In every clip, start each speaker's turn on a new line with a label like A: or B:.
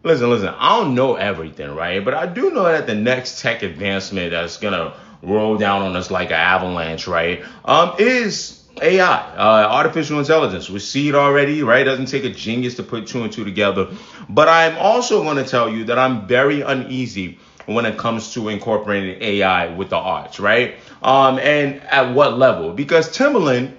A: Listen, I don't know everything, right? But I do know that the next tech advancement that's gonna roll down on us like an avalanche, right? Is AI, artificial intelligence. We see it already, right? It doesn't take a genius to put two and two together. But I'm also going to tell you that I'm very uneasy when it comes to incorporating AI with the arts, right? And at what level? Because Timbaland,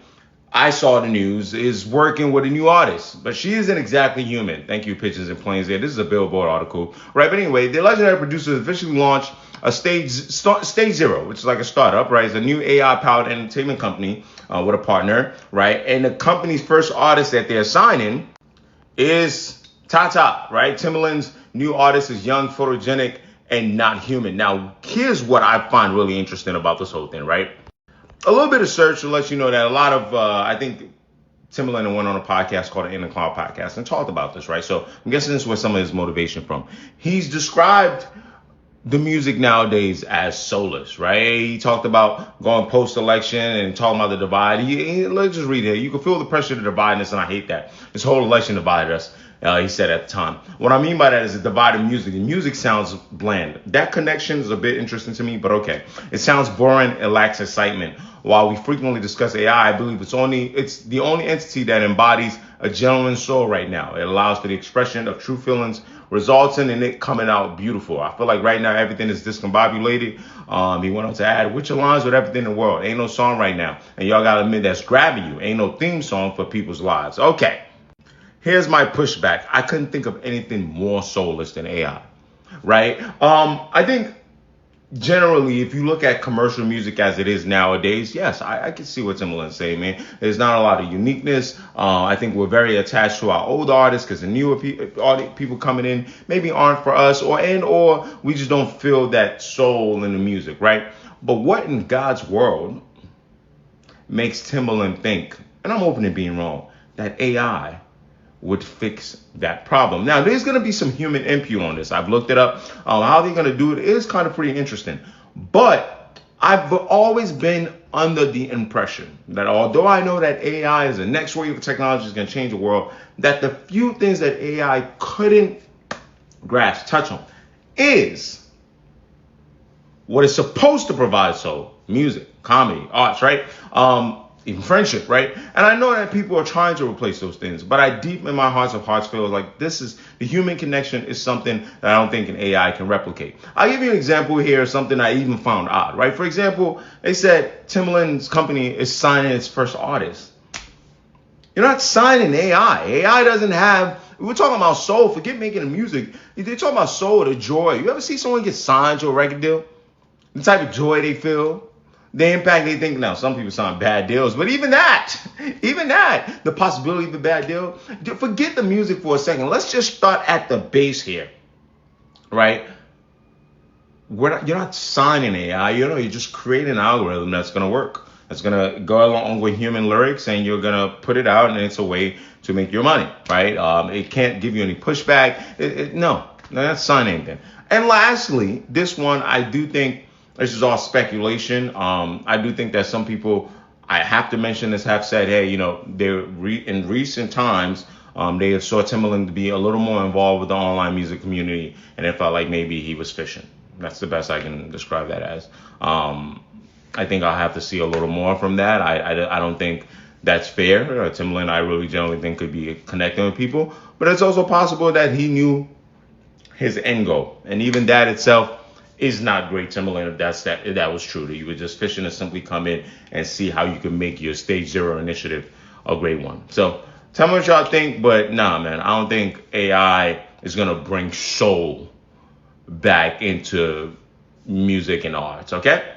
A: I saw the news, is working with a new artist, but she isn't exactly human. Thank you, Pigeons and Planes. There, this is a Billboard article, right? But anyway, the legendary producer officially launched a Stage Zero, which is like a startup, right? It's a new AI-powered entertainment company with a partner, right? And the company's first artist that they're signing is Tata, right? Timbaland's new artist is young, photogenic, and not human. Now, here's what I find really interesting about this whole thing, right? A little bit of search will let you know that a lot of, I think Timbaland went on a podcast called the In the Cloud podcast and talked about this, right? So I'm guessing this is where some of his motivation from. He's described the music nowadays as soulless, right? He talked about going post-election and talking about the divide. Let's just read it. You can feel the pressure to divide us, and I hate that. This whole election divided us, he said at the time. What I mean by that is a divided music. The music sounds bland. That connection is a bit interesting to me, but okay. It sounds boring and lacks excitement. While we frequently discuss AI, I believe it's the only entity that embodies a genuine soul right now. It allows for the expression of true feelings, resulting in it coming out beautiful. I feel like right now everything is discombobulated. He went on to add, which aligns with everything in the world. Ain't no song right now. And y'all gotta admit that's grabbing you. Ain't no theme song for people's lives. Okay, here's my pushback. I couldn't think of anything more soulless than AI, right? I think generally, if you look at commercial music as it is nowadays, yes, I can see what Timbaland's saying, man. There's not a lot of uniqueness. I think we're very attached to our old artists because the newer people coming in maybe aren't for us, or we just don't feel that soul in the music, right? But what in God's world makes Timbaland think, and I'm open to being wrong, that AI would fix that problem? Now, there's going to be some human input on this. I've looked it up. How they're going to do it is kind of pretty interesting. But I've always been under the impression that although I know that AI is the next wave of technology is going to change the world, that the few things that AI couldn't grasp, touch on, is what it's supposed to provide. So music, comedy, arts, right? Even friendship, right? And I know that people are trying to replace those things, but I deep in my hearts of hearts feel like the human connection is something that I don't think an AI can replicate. I'll give you an example here, something I even found odd, right? For example, they said Timbaland's company is signing its first artist. You're not signing AI. AI doesn't have, we're talking about soul, forget making the music. They're talking about soul, the joy. You ever see someone get signed to a record deal? The type of joy they feel? The impact they think. Now, some people sign bad deals, but even that, the possibility of a bad deal, forget the music for a second. Let's just start at the base here, right? You're not signing AI, you're just creating an algorithm that's going to work. That's going to go along with human lyrics, and you're going to put it out, and it's a way to make your money, right? It can't give you any pushback. No, that's signing anything. And lastly, this one, I do think, this is all speculation. I do think that some people, I have to mention this, have said, hey, in recent times, they have saw Timbaland to be a little more involved with the online music community, and it felt like maybe he was fishing. That's the best I can describe that as. I think I'll have to see a little more from that. I don't think that's fair. Timbaland, I really generally think could be connecting with people, but it's also possible that he knew his end goal, and even that itself is not great, Timbaland, if that was true. That you were just fishing to simply come in and see how you can make your Stage Zero initiative a great one. So tell me what y'all think, but nah, man, I don't think AI is gonna bring soul back into music and arts, okay?